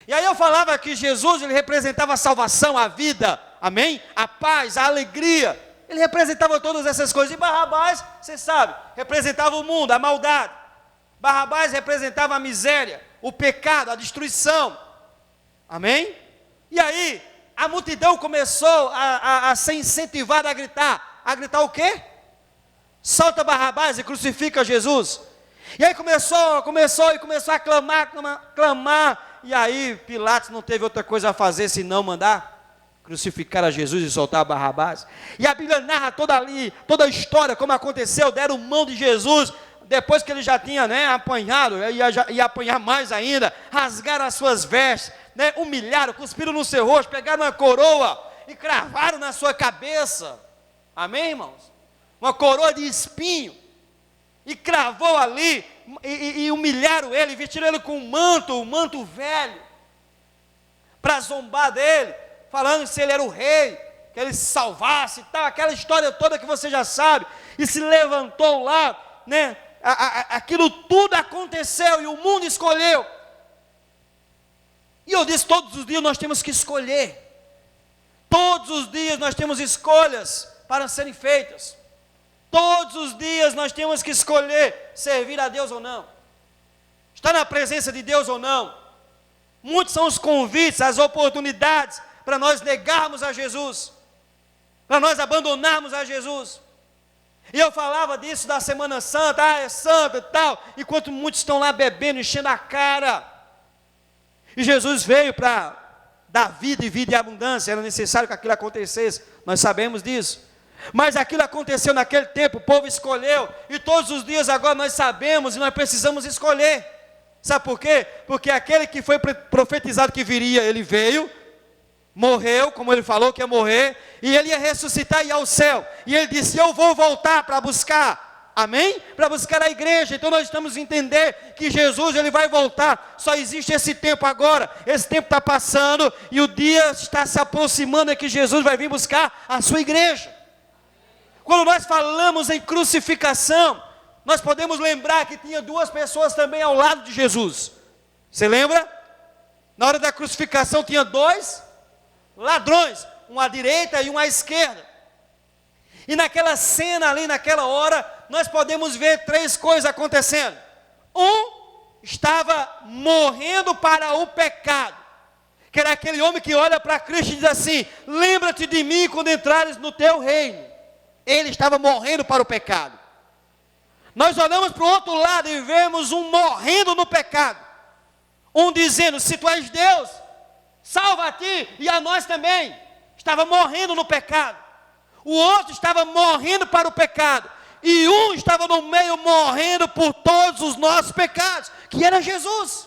E aí eu falava que Jesus, ele representava a salvação, a vida, amém? A paz, a alegria. Ele representava todas essas coisas. E Barrabás, você sabe, representava o mundo, a maldade. Barrabás representava a miséria, o pecado, a destruição. Amém? E aí, a multidão começou a ser incentivada a gritar. A gritar o quê? Solta Barrabás e crucifica Jesus. E aí começou a clamar. E aí Pilatos não teve outra coisa a fazer senão mandar crucificar a Jesus e soltar Barrabás. E a Bíblia narra toda a história, como aconteceu, deram mão de Jesus, depois que ele já tinha apanhado, ia apanhar mais ainda, rasgaram as suas vestes, humilharam, cuspiram no seu rosto, pegaram uma coroa e cravaram na sua cabeça. Amém, irmãos? Uma coroa de espinho. E cravou ali, e humilharam ele, vestiram ele com um manto velho, para zombar dele, falando se ele era o rei, que ele se salvasse e tal, aquela história toda que você já sabe, e se levantou lá, aquilo tudo aconteceu, e o mundo escolheu. E eu disse, todos os dias nós temos que escolher, todos os dias nós temos escolhas para serem feitas. Todos os dias nós temos que escolher servir a Deus ou não, estar na presença de Deus ou não. Muitos são os convites, as oportunidades para nós negarmos a Jesus, para nós abandonarmos a Jesus. E eu falava disso da Semana Santa, é santa e tal, enquanto muitos estão lá bebendo, enchendo a cara. E Jesus veio para dar vida e vida em abundância, era necessário que aquilo acontecesse, nós sabemos disso. Mas aquilo aconteceu naquele tempo, o povo escolheu, e todos os dias agora nós sabemos e nós precisamos escolher. Sabe por quê? Porque aquele que foi profetizado que viria, ele veio, morreu, como ele falou que ia morrer, e ele ia ressuscitar e ir ao céu. E ele disse, eu vou voltar para buscar, amém? Para buscar a igreja. Então nós estamos a entender que Jesus, ele vai voltar. Só existe esse tempo agora, esse tempo está passando, e o dia está se aproximando, é que Jesus vai vir buscar a sua igreja. Quando nós falamos em crucificação, nós podemos lembrar que tinha duas pessoas também ao lado de Jesus. Você lembra? Na hora da crucificação tinha dois ladrões, um à direita e um à esquerda. E naquela cena ali, naquela hora, nós podemos ver três coisas acontecendo. Um estava morrendo para o pecado, que era aquele homem que olha para Cristo e diz assim, lembra-te de mim quando entrares no teu reino. Ele estava morrendo para o pecado. Nós olhamos para o outro lado e vemos um morrendo no pecado. Um dizendo, se tu és Deus, salva a ti e a nós também. Estava morrendo no pecado. O outro estava morrendo para o pecado. E um estava no meio morrendo por todos os nossos pecados, que era Jesus.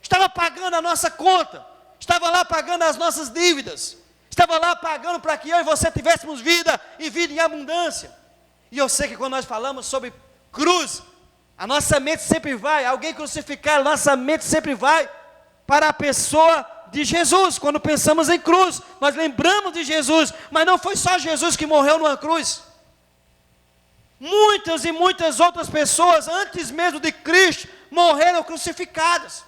Estava pagando a nossa conta. Estava lá pagando as nossas dívidas. Estava lá pagando para que eu e você tivéssemos vida e vida em abundância. E eu sei que quando nós falamos sobre cruz, a nossa mente sempre vai, alguém crucificado, a nossa mente sempre vai para a pessoa de Jesus. Quando pensamos em cruz, nós lembramos de Jesus, mas não foi só Jesus que morreu numa cruz. Muitas e muitas outras pessoas, antes mesmo de Cristo, morreram crucificadas.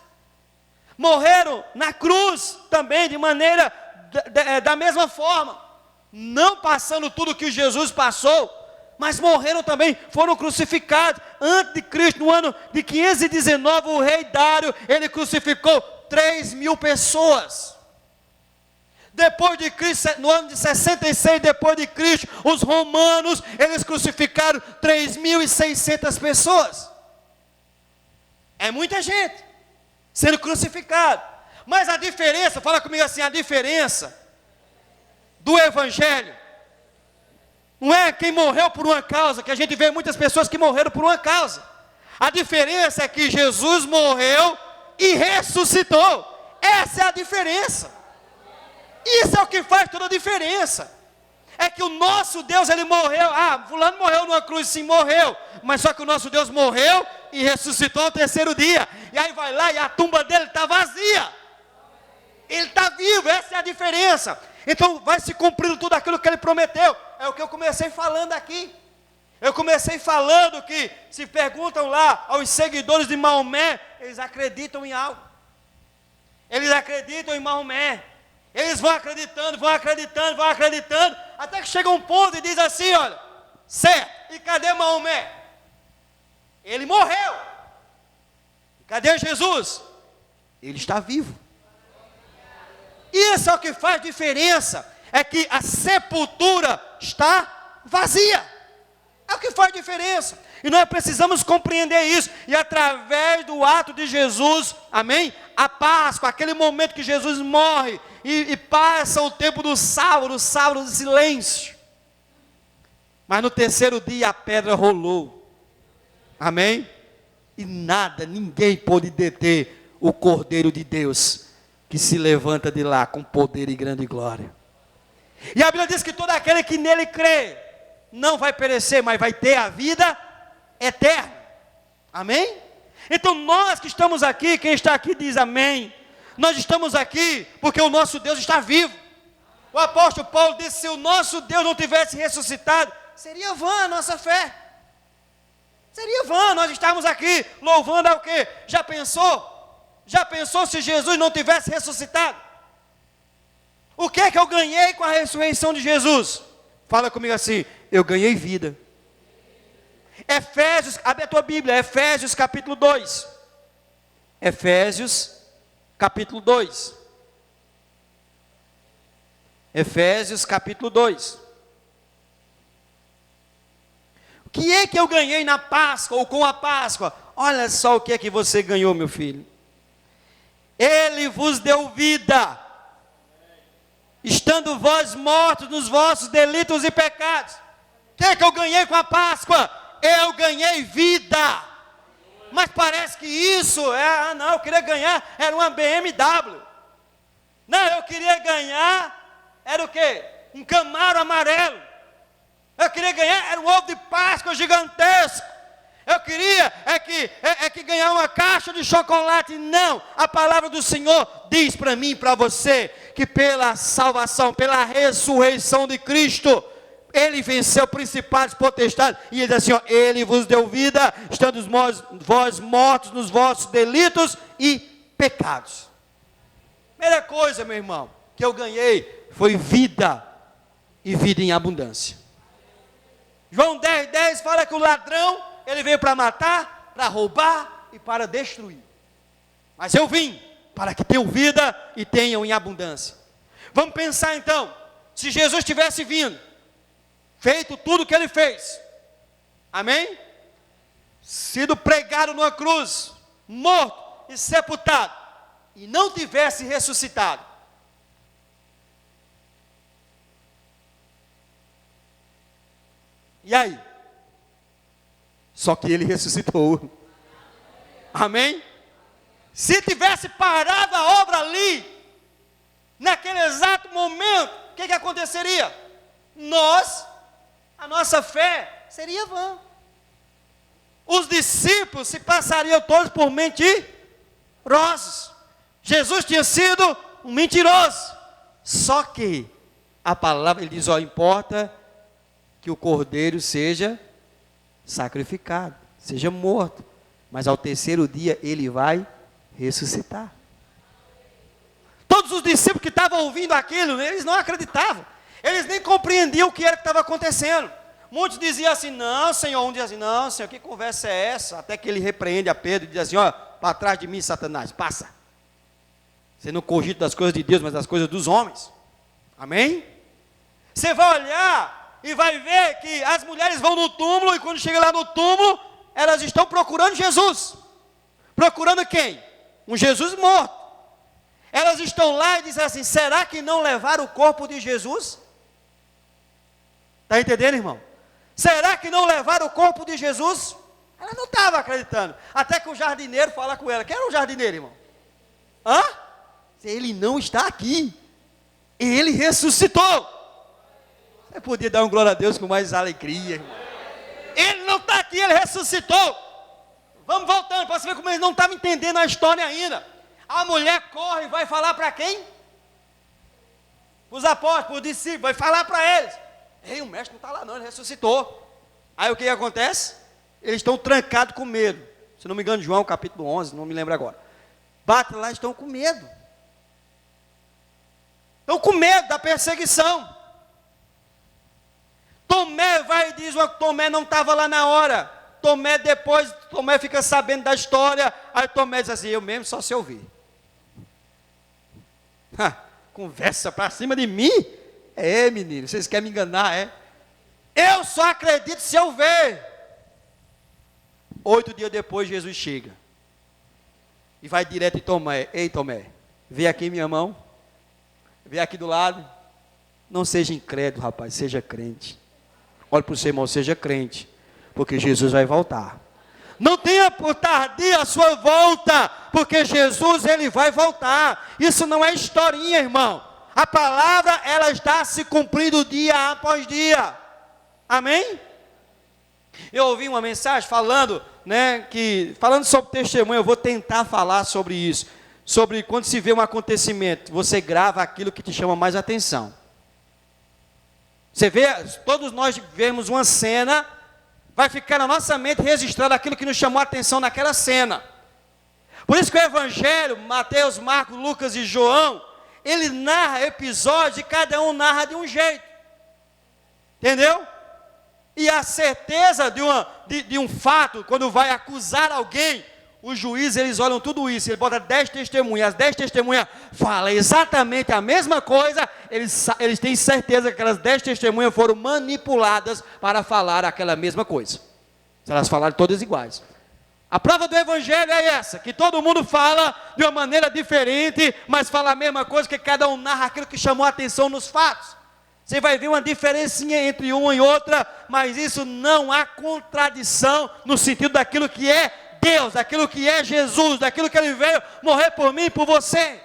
Morreram na cruz também, de maneira da mesma forma, não passando tudo que Jesus passou, mas morreram também, foram crucificados. Antes de Cristo, no ano de 519, o rei Dário, ele crucificou 3.000 pessoas. Depois de Cristo, no ano de 66 depois de Cristo, os romanos, eles crucificaram 3.600 pessoas. É muita gente sendo crucificado. Mas a diferença, fala comigo assim, a diferença do evangelho, não é quem morreu por uma causa, que a gente vê muitas pessoas que morreram por uma causa. A diferença é que Jesus morreu e ressuscitou. Essa é a diferença. Isso é o que faz toda a diferença. É que o nosso Deus, ele morreu. Fulano morreu numa cruz, sim, morreu. Mas só que o nosso Deus morreu e ressuscitou ao terceiro dia. E aí vai lá e a tumba dele está vazia. Ele está vivo, essa é a diferença. Então vai se cumprindo tudo aquilo que ele prometeu. É o que eu comecei falando aqui. Eu comecei falando que, se perguntam lá aos seguidores de Maomé, eles acreditam em algo. acreditam em Maomé. Eles vão acreditando, até que chega um ponto e diz assim, olha, certo, e cadê Maomé? Ele morreu. Cadê Jesus? Ele está vivo. Isso é o que faz diferença, é que a sepultura está vazia. É o que faz diferença. E nós precisamos compreender isso. E através do ato de Jesus, amém? A Páscoa, aquele momento que Jesus morre e passa o tempo do sábado de silêncio. Mas no terceiro dia a pedra rolou. Amém? E nada, ninguém pôde deter o Cordeiro de Deus, que se levanta de lá com poder e grande glória. E a Bíblia diz que todo aquele que nele crê, não vai perecer, mas vai ter a vida eterna. Amém? Então nós que estamos aqui, quem está aqui diz amém. Nós estamos aqui porque o nosso Deus está vivo. O apóstolo Paulo disse, se o nosso Deus não tivesse ressuscitado, seria vã a nossa fé. Seria vã nós estarmos aqui louvando ao quê? Já pensou? Já pensou se Jesus não tivesse ressuscitado? O que é que eu ganhei com a ressurreição de Jesus? Fala comigo assim, eu ganhei vida. Efésios, abre a tua Bíblia, Efésios capítulo 2. Efésios capítulo 2. Efésios capítulo 2. O que é que eu ganhei na Páscoa ou com a Páscoa? Olha só o que é que você ganhou, meu filho. Ele vos deu vida, estando vós mortos nos vossos delitos e pecados. O que é que eu ganhei com a Páscoa? Eu ganhei vida. Mas parece que isso não, eu queria ganhar, era uma BMW. Não, eu queria ganhar, era o quê? Um Camaro amarelo. Eu queria ganhar, era um ovo de Páscoa gigantesco. Eu queria que ganhar uma caixa de chocolate. Não, a palavra do Senhor diz para mim e para você, que pela salvação, pela ressurreição de Cristo, Ele venceu principados, potestades, e Ele diz assim, ó, Ele vos deu vida, estando vós mortos nos vossos delitos e pecados. Primeira coisa, meu irmão, que eu ganhei, foi vida, e vida em abundância. João 10:10 fala que o ladrão, ele veio para matar, para roubar e para destruir. Mas eu vim para que tenham vida e tenham em abundância. Vamos pensar então, se Jesus tivesse vindo, feito tudo o que ele fez, amém? Sido pregado numa cruz, morto e sepultado, e não tivesse ressuscitado. E aí? Só que ele ressuscitou. Amém? Se tivesse parado a obra ali, naquele exato momento, o que aconteceria? A nossa fé seria vã. Os discípulos se passariam todos por mentirosos. Jesus tinha sido um mentiroso. Só que a palavra, ele diz, ó, importa que o cordeiro seja sacrificado, seja morto, mas ao terceiro dia ele vai ressuscitar. Todos os discípulos que estavam ouvindo aquilo, eles não acreditavam, eles nem compreendiam o que era que estava acontecendo. Muitos diziam assim, não Senhor, um dizia assim, não Senhor, que conversa é essa? Até que ele repreende a Pedro e diz assim, ó, para trás de mim Satanás, passa. Você não cogita das coisas de Deus, mas das coisas dos homens. Amém? Você vai olhar e vai ver que as mulheres vão no túmulo, e quando chega lá no túmulo, elas estão procurando Jesus. Procurando quem? Um Jesus morto. Elas estão lá e dizem assim, será que não levaram o corpo de Jesus? Está entendendo, irmão? Será que não levaram o corpo de Jesus? Ela não estava acreditando. Até que o jardineiro fala com ela. Quem era o jardineiro, irmão? Hã? Ele não está aqui. Ele ressuscitou. Você podia dar um glória a Deus com mais alegria, irmão. Ele não está aqui, ele ressuscitou. Vamos voltando, para você ver como eles não estavam entendendo a história ainda. A mulher corre e vai falar para quem? Para os apóstolos, para os discípulos, vai falar para eles. Ei, o mestre não está lá não, ele ressuscitou. Aí o que acontece? Eles estão trancados com medo. Se não me engano, João capítulo 11, não me lembro agora. Bate lá, estão com medo. Estão com medo da perseguição. Tomé vai e diz, Tomé não estava lá na hora. Tomé fica sabendo da história. Aí Tomé diz assim, eu mesmo só se ouvir. Conversa para cima de mim? Menino, vocês querem me enganar, é? Eu só acredito se eu ver. 8 dias depois Jesus chega. E vai direto em Tomé. Ei Tomé, vê aqui minha mão. Vê aqui do lado. Não seja incrédulo, rapaz, seja crente. Olhe para o seu irmão, seja crente. Porque Jesus vai voltar. Não tenha por tardia a sua volta, porque Jesus, ele vai voltar. Isso não é historinha, irmão. A palavra, ela está se cumprindo dia após dia. Amém? Eu ouvi uma mensagem falando sobre testemunho. Eu vou tentar falar sobre isso. Sobre quando se vê um acontecimento, você grava aquilo que te chama mais atenção. Você vê, todos nós vemos uma cena, vai ficar na nossa mente registrado aquilo que nos chamou a atenção naquela cena. Por isso que o Evangelho, Mateus, Marcos, Lucas e João, ele narra episódios e cada um narra de um jeito. Entendeu? E a certeza de um fato, quando vai acusar alguém, os juízes, eles olham tudo isso, ele bota 10 testemunhas, as 10 testemunhas falam exatamente a mesma coisa, eles têm certeza que aquelas 10 testemunhas foram manipuladas para falar aquela mesma coisa. Elas falaram todas iguais. A prova do Evangelho é essa, que todo mundo fala de uma maneira diferente, mas fala a mesma coisa, que cada um narra aquilo que chamou a atenção nos fatos. Você vai ver uma diferencinha entre uma e outra, mas isso não há contradição no sentido daquilo que é Deus, daquilo que é Jesus, daquilo que Ele veio morrer por mim e por você.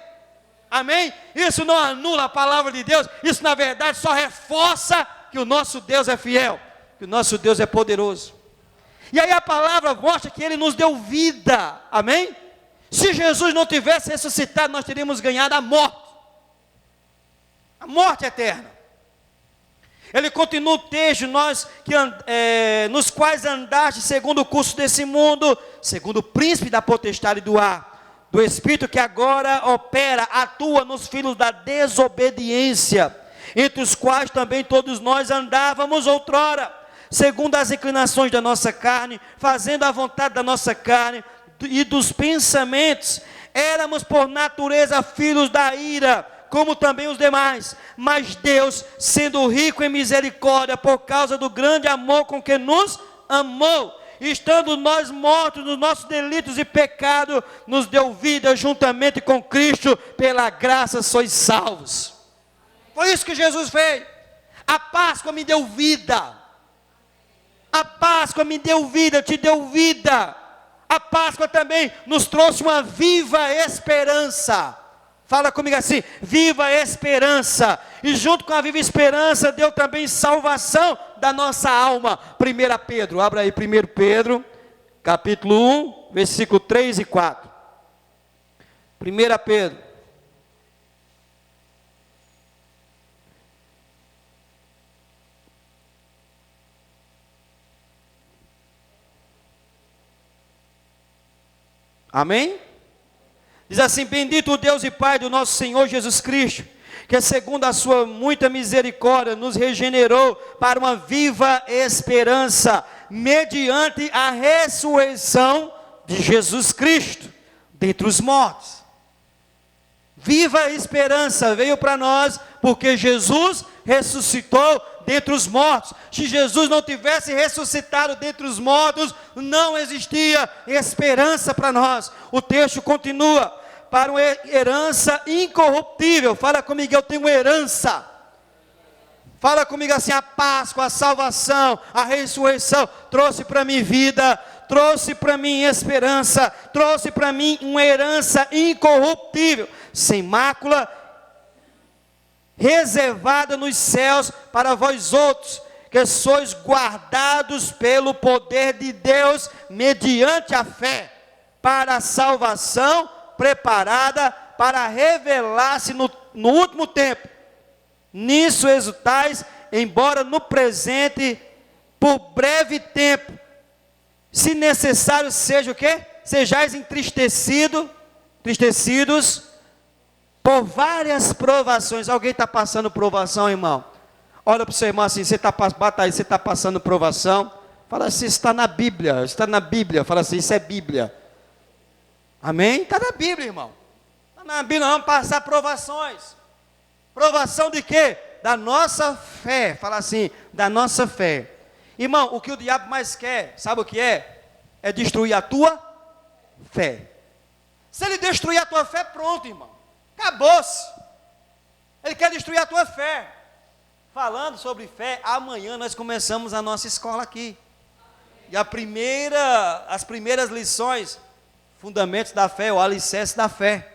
Amém? Isso não anula a palavra de Deus, isso na verdade só reforça que o nosso Deus é fiel, que o nosso Deus é poderoso. E aí a palavra mostra que Ele nos deu vida, amém? Se Jesus não tivesse ressuscitado, nós teríamos ganhado a morte eterna. Ele continua o texto, nos quais andaste segundo o curso desse mundo, segundo o príncipe da potestade do ar, do Espírito que agora atua nos filhos da desobediência, entre os quais também todos nós andávamos outrora, segundo as inclinações da nossa carne, fazendo a vontade da nossa carne e dos pensamentos. Éramos por natureza filhos da ira, como também os demais, mas Deus, sendo rico em misericórdia, por causa do grande amor com que nos amou, estando nós mortos nos nossos delitos e pecados, nos deu vida juntamente com Cristo, pela graça sois salvos. Foi isso que Jesus fez. A Páscoa me deu vida. A Páscoa me deu vida, te deu vida. A Páscoa também nos trouxe uma viva esperança. Fala comigo assim, viva esperança. E junto com a viva esperança, deu também salvação da nossa alma. 1 Pedro, abra aí 1 Pedro, capítulo 1, versículo 3 e 4. 1 Pedro. Amém? Diz assim, bendito o Deus e Pai do nosso Senhor Jesus Cristo, que segundo a sua muita misericórdia nos regenerou para uma viva esperança, mediante a ressurreição de Jesus Cristo, dentre os mortos. Viva esperança veio para nós, porque Jesus ressuscitou dentre os mortos. Se Jesus não tivesse ressuscitado dentre os mortos, não existia esperança para nós. O texto continua, para uma herança incorruptível. Fala comigo, eu tenho uma herança. Fala comigo assim, a Páscoa, a salvação, a ressurreição, trouxe para mim vida, trouxe para mim esperança, trouxe para mim uma herança incorruptível, sem mácula, reservada nos céus para vós outros, que sois guardados pelo poder de Deus, mediante a fé, para a salvação preparada para revelar-se no último tempo. Nisso exultais, embora no presente, por breve tempo, se necessário seja o quê? Sejais entristecidos, por várias provações. Alguém está passando provação, irmão? Olha para o seu irmão assim, você está passando provação? Fala assim, está na Bíblia, está na Bíblia. Fala assim, isso é Bíblia. Amém? Está na Bíblia, irmão. Está na Bíblia, vamos passar provações. Provação de quê? Da nossa fé. Fala assim, da nossa fé. Irmão, o que o diabo mais quer, sabe o que é? É destruir a tua fé. Se ele destruir a tua fé, pronto, irmão. Acabou-se. Ele quer destruir a tua fé. Falando sobre fé, amanhã nós começamos a nossa escola aqui. E as primeiras lições, fundamentos da fé, o alicerce da fé.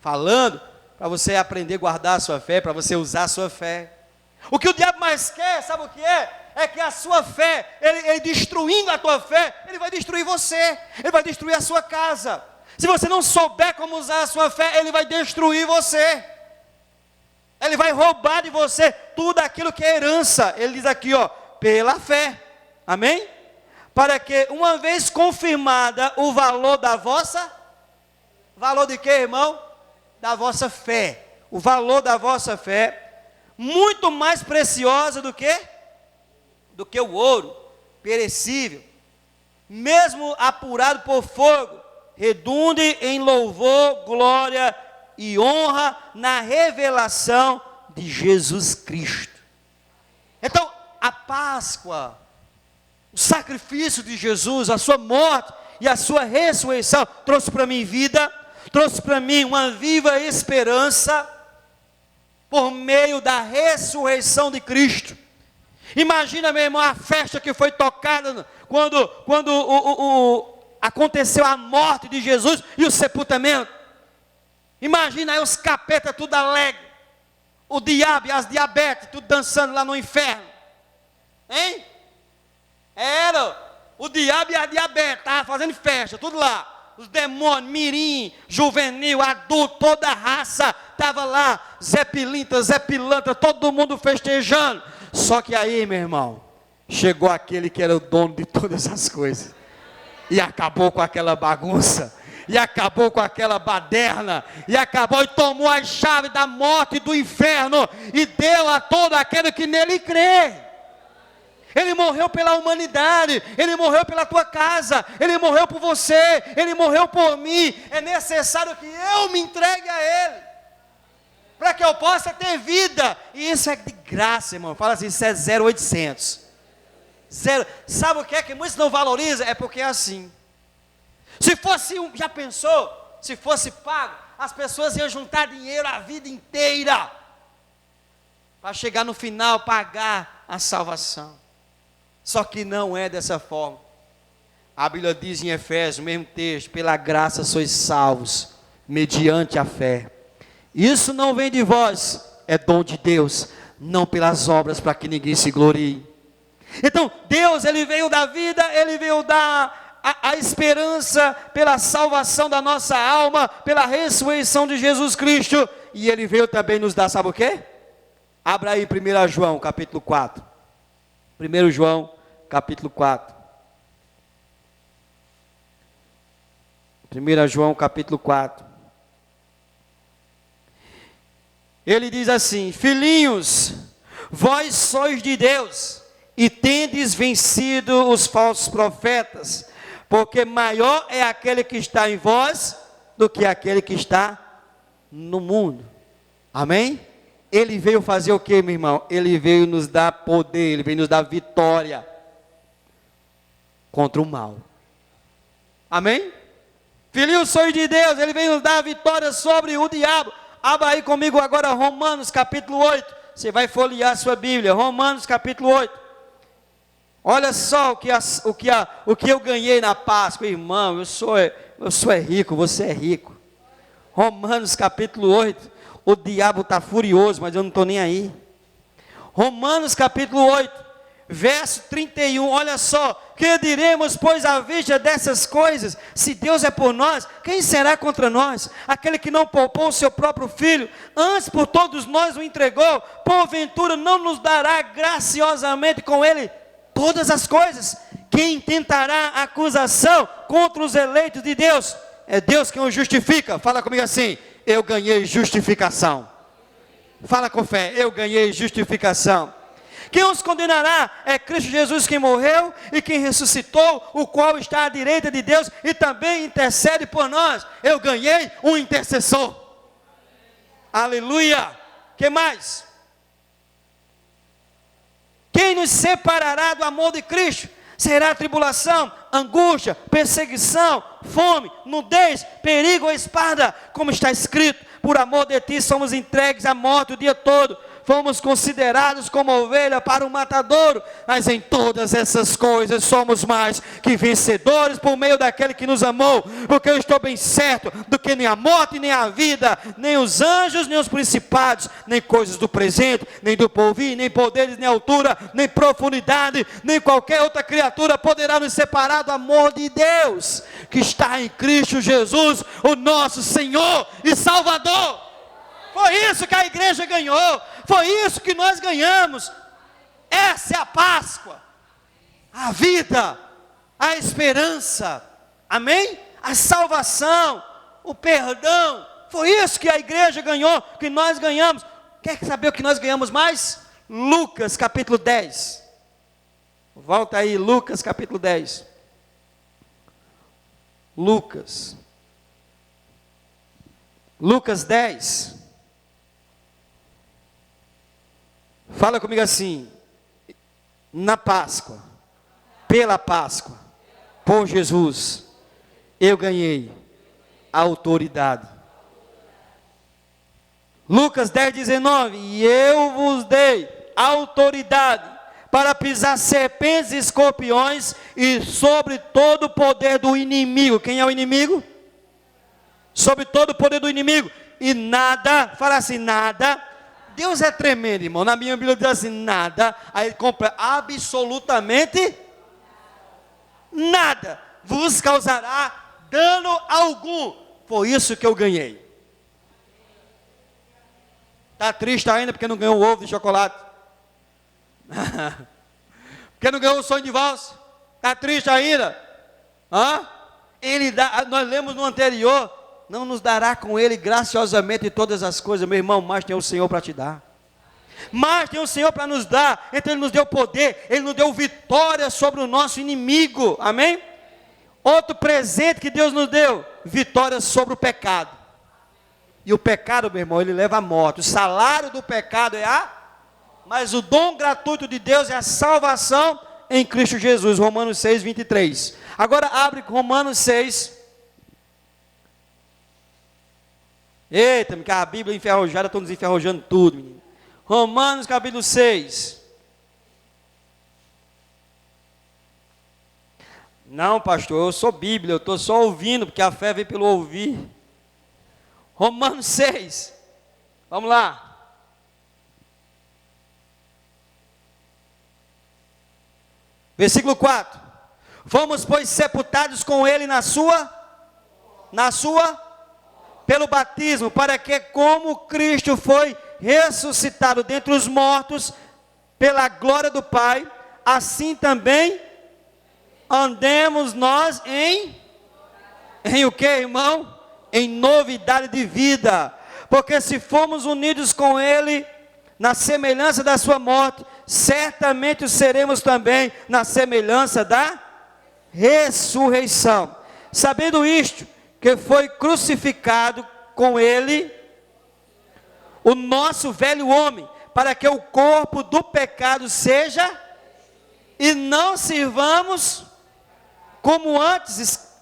Falando para você aprender a guardar a sua fé, para você usar a sua fé. O que o diabo mais quer, sabe o que é? É que a sua fé, ele destruindo a tua fé, ele vai destruir você, ele vai destruir a sua casa. Se você não souber como usar a sua fé, ele vai destruir você. Ele vai roubar de você tudo aquilo que é herança. Ele diz aqui, ó, pela fé. Amém? Para que, uma vez confirmada o valor da vossa, valor de quê, irmão? Da vossa fé. O valor da vossa fé, muito mais preciosa do que o ouro perecível, mesmo apurado por fogo, redunde em louvor, glória e honra na revelação de Jesus Cristo. Então, a Páscoa, o sacrifício de Jesus, a sua morte e a sua ressurreição, trouxe para mim vida, trouxe para mim uma viva esperança, por meio da ressurreição de Cristo. Imagina, meu irmão, a festa que foi tocada quando aconteceu a morte de Jesus e o sepultamento. Imagina aí os capetas tudo alegre, o diabo e as diabetes tudo dançando lá no inferno, hein? Era o diabo e a diabetes, estavam fazendo festa, tudo lá. Os demônios, mirim, juvenil, adulto, toda a raça, estava lá, Zé Pilintra, Zé Pilantra, todo mundo festejando. Só que aí, meu irmão, chegou aquele que era o dono de todas as coisas, e acabou com aquela bagunça, e acabou com aquela baderna, e acabou e tomou as chaves da morte e do inferno, e deu a todo aquele que nele crê. Ele morreu pela humanidade, ele morreu pela tua casa, ele morreu por você, ele morreu por mim. É necessário que eu me entregue a ele, para que eu possa ter vida. E isso é de graça, irmão. Fala assim, isso é 0800. Zero. Sabe o que é que muitos não valorizam? É porque é assim. Se fosse, já pensou? Se fosse pago, as pessoas iam juntar dinheiro a vida inteira, para chegar no final, pagar a salvação. Só que não é dessa forma. A Bíblia diz em Efésios, mesmo texto, pela graça sois salvos, mediante a fé. Isso não vem de vós, é dom de Deus, não pelas obras, para que ninguém se glorie. Então, Deus, ele veio dar vida, ele veio dar a esperança pela salvação da nossa alma, pela ressurreição de Jesus Cristo, e ele veio também nos dar, sabe o quê? Abra aí 1 João, capítulo 4. 1 João, capítulo 4. 1 João, capítulo 4. Ele diz assim: filhinhos, vós sois de Deus, e tendes vencido os falsos profetas, porque maior é aquele que está em vós, do que aquele que está no mundo. Amém? Ele veio fazer o que, meu irmão? Ele veio nos dar poder, ele veio nos dar vitória contra o mal. Amém? Filhinhos, sois de Deus, ele veio nos dar vitória sobre o diabo. Abra aí comigo agora Romanos capítulo 8. Você vai folhear a sua Bíblia. Romanos capítulo 8. Olha só o que eu ganhei na Páscoa, irmão. Eu sou rico, você é rico. Romanos capítulo 8. O diabo está furioso, mas eu não estou nem aí. Romanos capítulo 8, verso 31, olha só. Que diremos, pois, à vista dessas coisas? Se Deus é por nós, quem será contra nós? Aquele que não poupou o seu próprio filho, antes por todos nós o entregou, porventura não nos dará graciosamente com ele todas as coisas? Quem tentará acusação contra os eleitos de Deus? É Deus quem os justifica. Fala comigo assim: eu ganhei justificação. Fala com fé, eu ganhei justificação. Quem os condenará? É Cristo Jesus quem morreu e quem ressuscitou, o qual está à direita de Deus e também intercede por nós. Eu ganhei um intercessor. Aleluia. Que mais? Quem nos separará do amor de Cristo? Será tribulação, angústia, perseguição, fome, nudez, perigo ou espada, como está escrito: por amor de ti somos entregues à morte o dia todo, fomos considerados como ovelha para o matadouro, mas em todas essas coisas somos mais que vencedores por meio daquele que nos amou, porque eu estou bem certo do que nem a morte, nem a vida, nem os anjos, nem os principados, nem coisas do presente, nem do porvir, nem poderes, nem altura, nem profundidade, nem qualquer outra criatura poderá nos separar do amor de Deus, que está em Cristo Jesus, o nosso Senhor e Salvador. Foi isso que a igreja ganhou, foi isso que nós ganhamos. Essa é a Páscoa, a vida, a esperança, amém? A salvação, o perdão, foi isso que a igreja ganhou, que nós ganhamos. Quer saber o que nós ganhamos mais? Lucas capítulo 10, volta aí, Lucas capítulo 10, Lucas 10, fala comigo assim: na Páscoa, pela Páscoa, por Jesus, eu ganhei a autoridade. Lucas 10, 19, e eu vos dei autoridade para pisar serpentes e escorpiões e sobre todo o poder do inimigo. Quem é o inimigo? Sobre todo o poder do inimigo. E nada, fala assim, nada. Deus é tremendo, irmão. Na minha Bíblia diz assim, nada. Aí ele compra absolutamente nada vos causará dano algum. Foi isso que eu ganhei. Está triste ainda porque não ganhou o ovo de chocolate? Porque não ganhou o sonho de valsa? Está triste ainda? Hã? Ele dá, nós lemos no anterior, não nos dará com ele graciosamente todas as coisas, meu irmão, mas tem o Senhor para te dar. Mas tem o Senhor para nos dar, então Ele nos deu poder, Ele nos deu vitória sobre o nosso inimigo, amém? Outro presente que Deus nos deu, vitória sobre o pecado. E o pecado, meu irmão, ele leva à morte. O salário do pecado é mas o dom gratuito de Deus é a salvação em Cristo Jesus, Romanos 6, 23. Agora abre Romanos 6. Eita, que a Bíblia enferrujada, estão nos enferrujando tudo, menino. Romanos capítulo 6. Não, pastor, eu sou Bíblia, eu estou só ouvindo, porque a fé vem pelo ouvir. Romanos 6. Vamos lá. Versículo 4. Fomos, pois, sepultados com ele pelo batismo, para que, como Cristo foi ressuscitado dentre os mortos, pela glória do Pai, assim também andemos nós em o que, irmão? Em novidade de vida, porque se formos unidos com ele, na semelhança da sua morte, certamente o seremos também na semelhança da ressurreição. Sabendo isto, que foi crucificado com ele o nosso velho homem, para que o corpo do pecado seja, e não sirvamos como antes,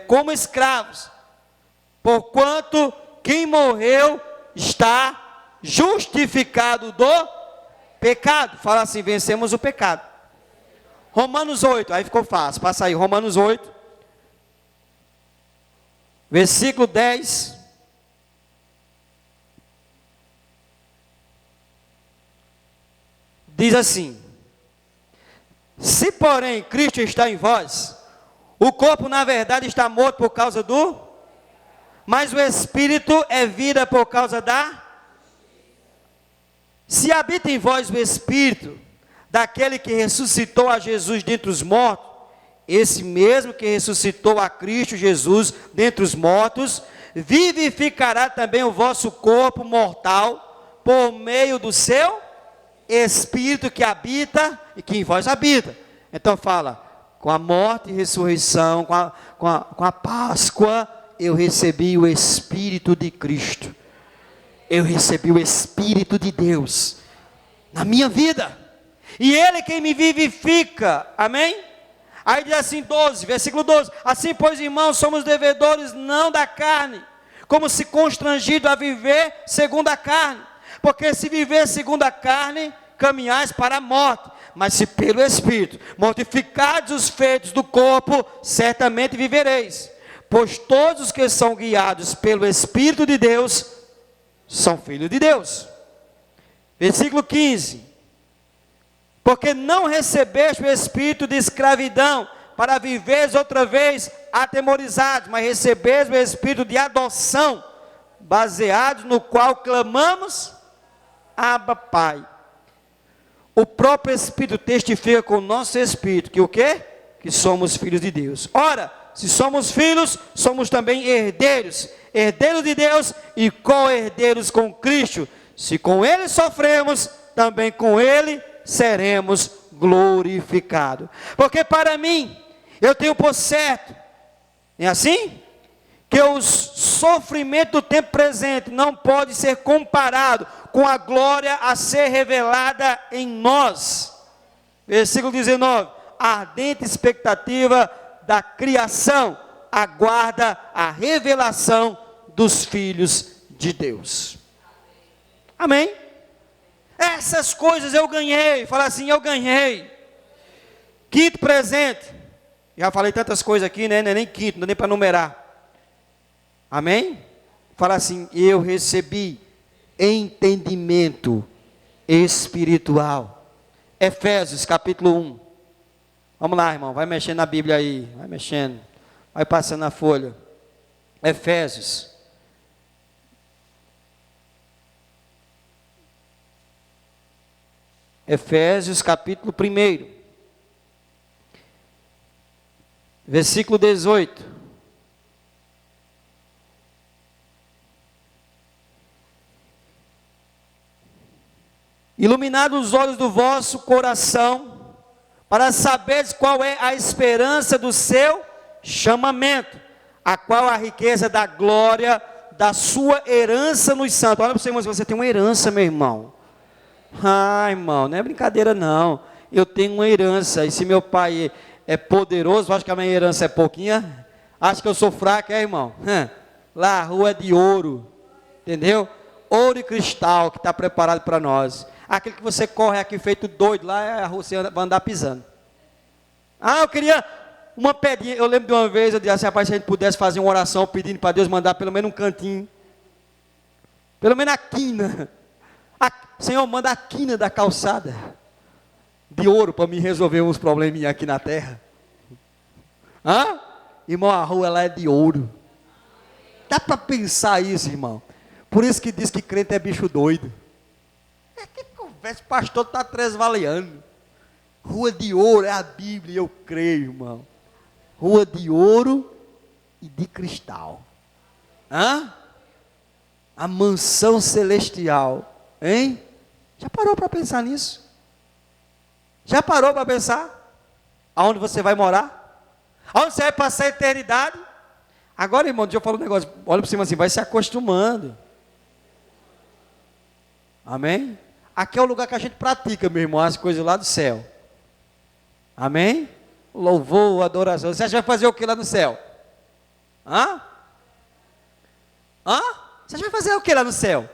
como escravos, porquanto quem morreu está justificado do pecado. Fala assim, vencemos o pecado. Romanos 8, aí ficou fácil, passa aí, Romanos 8, versículo 10, diz assim: se porém Cristo está em vós, o corpo na verdade está morto por causa mas o Espírito é vida por causa se habita em vós o Espírito daquele que ressuscitou a Jesus dentre os mortos, esse mesmo que ressuscitou a Cristo Jesus dentre os mortos, vivificará também o vosso corpo mortal, por meio do seu Espírito que habita e que em vós habita. Então fala, com a morte e ressurreição, com a Páscoa, eu recebi o Espírito de Cristo. Eu recebi o Espírito de Deus na minha vida. E Ele quem me vivifica. Amém? Aí diz assim, versículo 12. Assim, pois, irmãos, somos devedores não da carne, como se constrangido a viver segundo a carne. Porque se viver segundo a carne, caminhais para a morte. Mas se pelo Espírito mortificados os feitos do corpo, certamente vivereis. Pois todos os que são guiados pelo Espírito de Deus, são filhos de Deus. Versículo 15. Porque não recebeste o espírito de escravidão, para viveres outra vez atemorizados, mas recebeste o espírito de adoção, baseado no qual clamamos, Abba, Pai. O próprio Espírito testifica com o nosso espírito, que o quê? Que somos filhos de Deus. Ora, se somos filhos, somos também herdeiros, herdeiros de Deus e co-herdeiros com Cristo. Se com Ele sofremos, também com Ele seremos glorificados. Porque para mim, eu tenho por certo, é assim? Que o sofrimento do tempo presente não pode ser comparado com a glória a ser revelada em nós. Versículo 19, a ardente expectativa da criação aguarda a revelação dos filhos de Deus. Amém? Essas coisas eu ganhei. Fala assim, eu ganhei. Quinto presente. Já falei tantas coisas aqui, né? Não é nem quinto, não é nem para numerar. Amém? Fala assim, eu recebi entendimento espiritual. Efésios capítulo 1. Vamos lá, irmão, vai mexendo na Bíblia aí. Vai mexendo. Vai passando a folha. Efésios. Efésios capítulo 1, versículo 18. Iluminados os olhos do vosso coração, para saberes qual é a esperança do seu chamamento, a qual a riqueza da glória da sua herança nos santos. Olha para você, irmão, você tem uma herança, meu irmão. Ah, irmão, não é brincadeira não. Eu tenho uma herança, e se meu pai é poderoso, acho que a minha herança é pouquinha, acho que eu sou fraco, irmão? Lá a rua é de ouro, entendeu? Ouro e cristal que está preparado para nós. Aquele que você corre aqui feito doido, lá é a rua, você vai andar pisando. Ah, eu queria uma pedinha. Eu lembro de uma vez, eu disse assim, rapaz, se a gente pudesse fazer uma oração pedindo para Deus mandar pelo menos um cantinho, pelo menos a quina. Senhor, manda a quina da calçada de ouro para me resolver uns probleminhas aqui na terra. Hã? Irmão, a rua ela é de ouro. Dá para pensar isso, irmão. Por isso que diz que crente é bicho doido. Que conversa, o pastor está tresvaleando. Rua de ouro é a Bíblia, eu creio, irmão. Rua de ouro e de cristal. Hã? A mansão celestial. Hein? Já parou para pensar nisso? Já parou para pensar? Aonde você vai morar? Aonde você vai passar a eternidade? Agora, irmão, deixa eu falar um negócio. Olha para cima assim, vai se acostumando. Amém? Aqui é o lugar que a gente pratica, meu irmão, as coisas lá do céu. Amém? Louvor, adoração. Você vai fazer o que lá no céu? Hã? Hã? Você vai fazer o que lá no céu?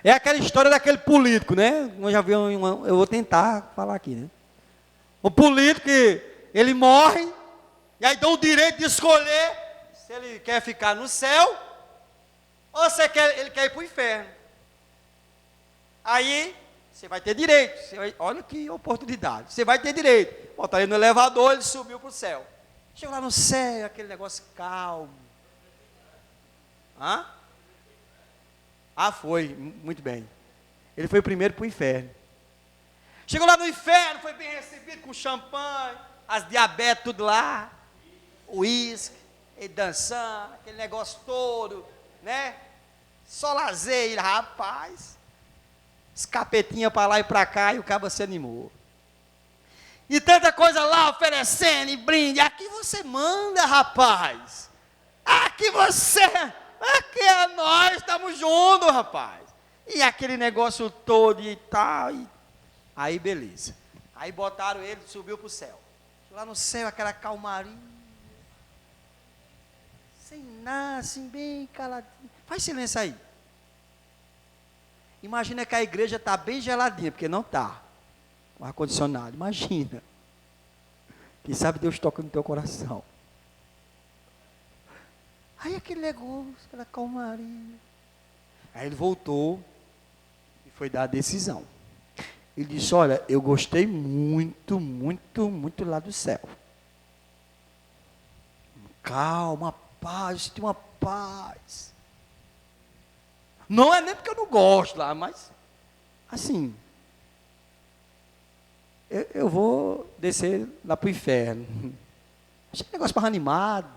É aquela história daquele político, né? Eu já vi eu vou tentar falar aqui, né? O político que ele morre, e aí dão o direito de escolher se ele quer ficar no céu, ou se ele quer ir para o inferno. Aí, você vai ter direito. Olha que oportunidade. Você vai ter direito. Botar ele no elevador, ele subiu para o céu. Chegou lá no céu, aquele negócio calmo. Hã? Ah, foi, muito bem. Ele foi primeiro para o inferno. Chegou lá no inferno, foi bem recebido com champanhe, as diabetes tudo lá. uísque, ele dançando, aquele negócio todo, né? Só lazer, rapaz. Escapetinha para lá e para cá, e o cabo se animou. E tanta coisa lá oferecendo e brinde. Aqui você manda, rapaz. Aqui é nós, estamos juntos, rapaz. E aquele negócio todo e tal. Aí beleza. Aí botaram ele, subiu para o céu. Lá no céu, aquela calmaria. Sem nada, assim, bem caladinho. Faz silêncio aí. Imagina que a igreja está bem geladinha, porque não está. O ar-condicionado, imagina. Quem sabe Deus toca no teu coração. Aí aquele negócio, aquela calmaria. Aí ele voltou e foi dar a decisão. Ele disse, olha, eu gostei muito, muito, muito lá do céu. Calma, paz, tem uma paz. Não é nem porque eu não gosto lá, mas assim, eu vou descer lá para o inferno. Achei negócio para animado.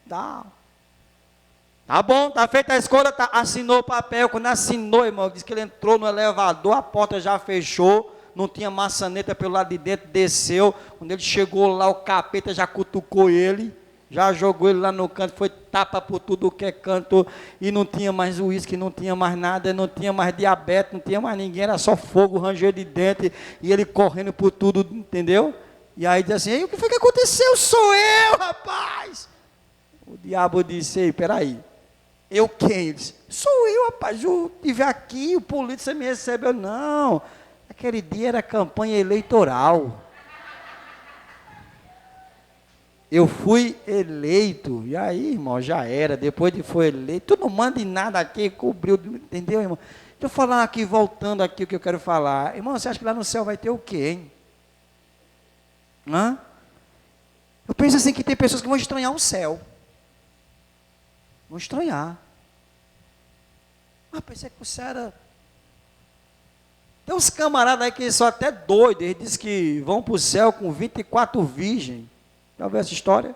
Tá bom, tá feita a escolha, tá, assinou o papel. Quando assinou, irmão, disse que ele entrou no elevador, a porta já fechou, não tinha maçaneta pelo lado de dentro, desceu. Quando ele chegou lá, o capeta já cutucou ele, já jogou ele lá no canto, foi tapa por tudo que é canto, e não tinha mais uísque, não tinha mais nada, não tinha mais diabetes, não tinha mais ninguém, era só fogo, ranger de dentro, e ele correndo por tudo, entendeu? E aí diz assim, o que foi que aconteceu? Sou eu, rapaz! O diabo disse, ei, peraí, eu quem? Ele disse, sou eu, rapaz, eu estive aqui, o polícia me recebeu. Não, aquele dia era campanha eleitoral. Eu fui eleito, e aí, irmão, já era, depois de foi eleito, tu não manda em nada aqui, cobriu, entendeu, irmão? Deixa eu falar aqui, voltando aqui o que eu quero falar. Irmão, você acha que lá no céu vai ter o quê, hein? Hã? Eu penso assim, que tem pessoas que vão estranhar o céu. Vão estranhar. Pensei que o céu era... Tem uns camaradas aí que são até doidos, eles dizem que vão para o céu com 24 virgens. Já ouviu essa história?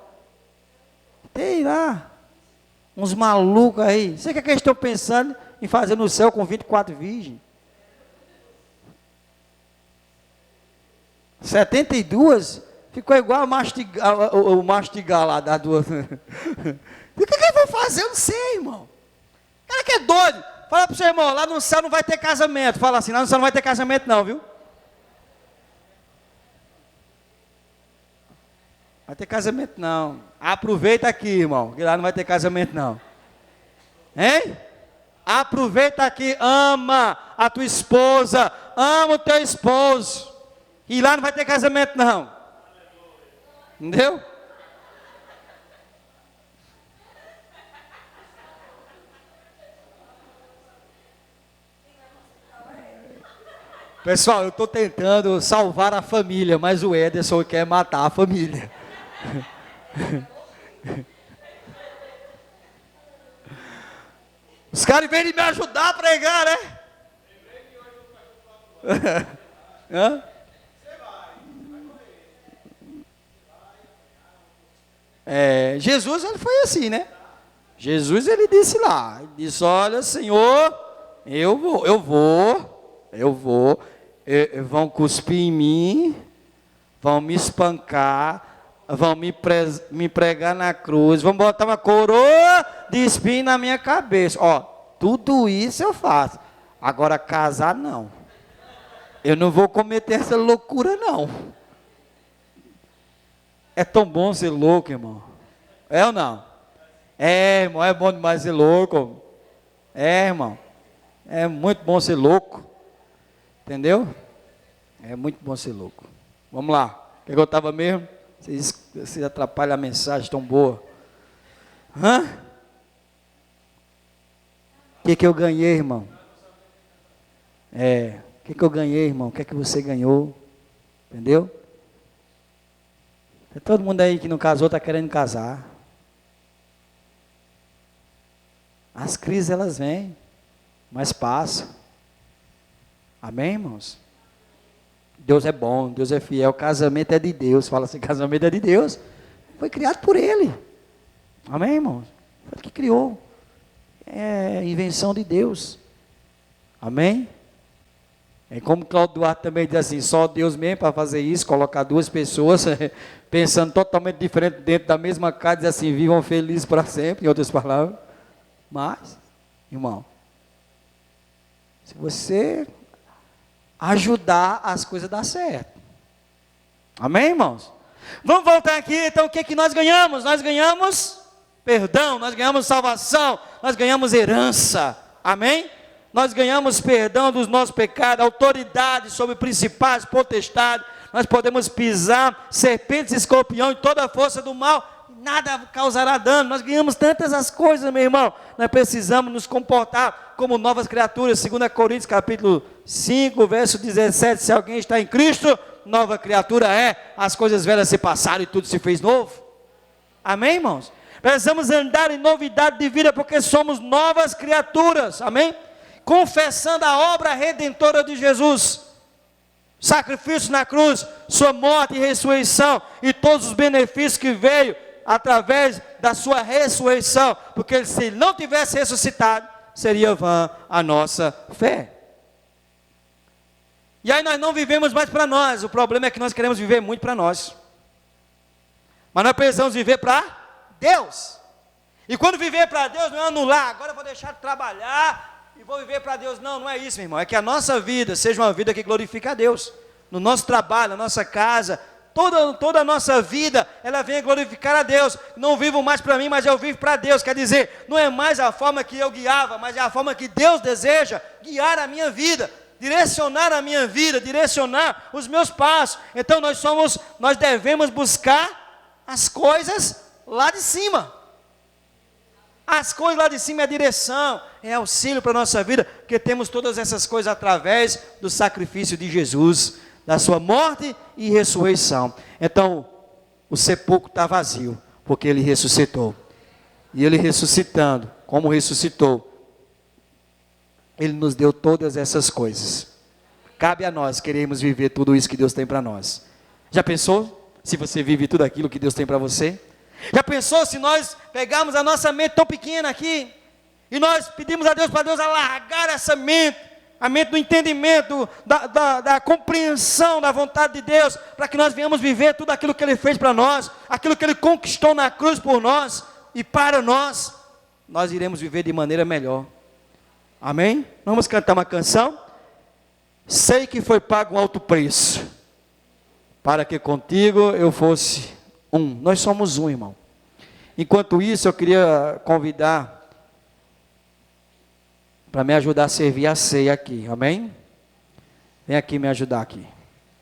Tem lá uns malucos aí. Sei que eles estão pensando em fazer no céu com 24 virgens. 72 ficou igual o mastigar lá das duas. E o que eles vão fazer? Eu não sei, irmão. O cara que é doido. Fala para o seu irmão, lá no céu não vai ter casamento. Fala assim, lá no céu não vai ter casamento não, viu? Vai ter casamento não. Aproveita aqui, irmão, que lá não vai ter casamento não. Hein? Aproveita aqui, ama a tua esposa, ama o teu esposo. E lá não vai ter casamento não. Entendeu? Pessoal, eu estou tentando salvar a família, mas o Ederson quer matar a família. Os caras vêm me ajudar a pregar, né? Hã? Jesus, ele foi assim, né? Jesus, ele disse lá, ele disse, olha, Senhor, eu vou, vão cuspir em mim, vão me espancar, vão me pregar na cruz, vão botar uma coroa de espinho na minha cabeça. Ó, tudo isso eu faço. Agora casar não. Eu não vou cometer essa loucura não. É tão bom ser louco, irmão. É ou não? É, irmão, é bom demais ser louco. É, irmão. É muito bom ser louco. Entendeu? É muito bom ser louco. Vamos lá. O que eu estava mesmo? Vocês atrapalham a mensagem tão boa. Hã? O que eu ganhei, irmão? O que eu ganhei, irmão? O que é que você ganhou? Entendeu? Todo mundo aí que não casou está querendo casar. As crises, elas vêm, mas passam. Amém, irmãos? Deus é bom, Deus é fiel, casamento é de Deus. Fala assim, casamento é de Deus. Foi criado por Ele. Amém, irmãos? Foi Ele que criou. É invenção de Deus. Amém? É como Cláudio Duarte também diz assim, só Deus mesmo para fazer isso, colocar duas pessoas pensando totalmente diferente dentro da mesma casa, diz assim, vivam felizes para sempre, em outras palavras. Mas, irmão, se você ajudar, as coisas dão certo. Amém, irmãos? Vamos voltar aqui, então o que é que nós ganhamos? Nós ganhamos perdão, nós ganhamos salvação, nós ganhamos herança. Amém? Nós ganhamos perdão dos nossos pecados, autoridade sobre principados, potestades, nós podemos pisar serpentes, escorpião e toda a força do mal, nada causará dano. Nós ganhamos tantas as coisas, meu irmão. Nós precisamos nos comportar como novas criaturas. 2 Coríntios capítulo 5, verso 17, se alguém está em Cristo, nova criatura é, as coisas velhas se passaram e tudo se fez novo. Amém, irmãos? Precisamos andar em novidade de vida, porque somos novas criaturas, amém? Confessando a obra redentora de Jesus, sacrifício na cruz, sua morte e ressurreição, e todos os benefícios que veio através da sua ressurreição, porque se ele não tivesse ressuscitado, seria vã a nossa fé. E aí nós não vivemos mais para nós, o problema é que nós queremos viver muito para nós, mas nós precisamos viver para Deus. E quando viver para Deus não é anular, agora eu vou deixar de trabalhar e vou viver para Deus. Não, não é isso, meu irmão. É que a nossa vida seja uma vida que glorifica a Deus. No nosso trabalho, na nossa casa, toda a nossa vida, ela venha glorificar a Deus. Não vivo mais para mim, mas eu vivo para Deus. Quer dizer, não é mais a forma que eu guiava, mas é a forma que Deus deseja guiar a minha vida, direcionar a minha vida, direcionar os meus passos. Então nós devemos buscar as coisas lá de cima. As coisas lá de cima é a direção, é auxílio para a nossa vida, porque temos todas essas coisas através do sacrifício de Jesus, da sua morte e ressurreição. Então, o sepulcro está vazio, porque Ele ressuscitou. E Ele ressuscitando, como ressuscitou, Ele nos deu todas essas coisas. Cabe a nós queremos viver tudo isso que Deus tem para nós. Já pensou se você vive tudo aquilo que Deus tem para você? Já pensou se nós pegarmos a nossa mente tão pequena aqui, e nós pedimos a Deus para Deus alargar essa mente, a mente do entendimento, da compreensão da vontade de Deus, para que nós venhamos viver tudo aquilo que Ele fez para nós, aquilo que Ele conquistou na cruz por nós, e para nós iremos viver de maneira melhor. Amém? Vamos cantar uma canção? Sei que foi pago um alto preço, para que contigo eu fosse um. Nós somos um, irmão. Enquanto isso, eu queria convidar para me ajudar a servir a ceia aqui, amém? Vem aqui me ajudar aqui.